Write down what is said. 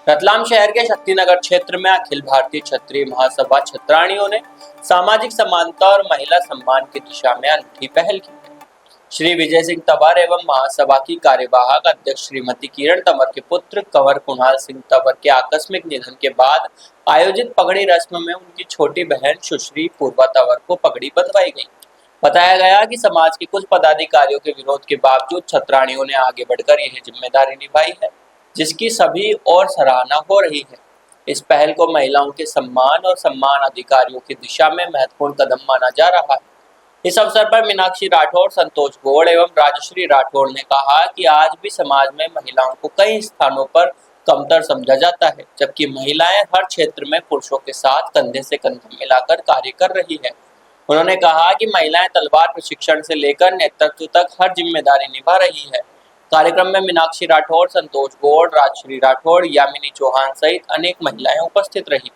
रतलाम शहर के शक्तिनगर क्षेत्र में अखिल भारतीय क्षत्रिय महासभा छत्राणियों ने सामाजिक समानता और महिला सम्मान की दिशा में अनूठी पहल की है। श्री विजय सिंह तंवर एवं महासभा की कार्यवाहक अध्यक्ष श्रीमती किरण तंवर के पुत्र कंवर कुणाल सिंह तंवर के आकस्मिक निधन के बाद आयोजित पगड़ी रस्म में उनकी छोटी बहन सुश्री पूर्वा तंवर को पगड़ी बंधवाई गई। बताया गया कि समाज के कुछ पदाधिकारियों के विरोध के बावजूद छत्राणियों ने आगे बढ़कर यह जिम्मेदारी निभाई है, जिसकी सभी और सराहना हो रही है। इस पहल को महिलाओं के सम्मान और सम्मान अधिकारियों की दिशा में महत्वपूर्ण कदम माना जा रहा है। इस अवसर पर मीनाक्षी राठौड़, संतोष गौड़ एवं राजश्री राठौड़ ने कहा कि आज भी समाज में महिलाओं को कई स्थानों पर कमतर समझा जाता है, जबकि महिलाएं हर क्षेत्र में पुरुषों के साथ कंधे से कंधा मिलाकर कार्य कर रही है। उन्होंने कहा कि महिलाएं तलवार प्रशिक्षण से लेकर नेतृत्व तक हर जिम्मेदारी निभा रही है। कार्यक्रम में मीनाक्षी राठौड़, संतोष गौड़, राजश्री राठौड़, यामिनी चौहान सहित अनेक महिलाएं उपस्थित रही।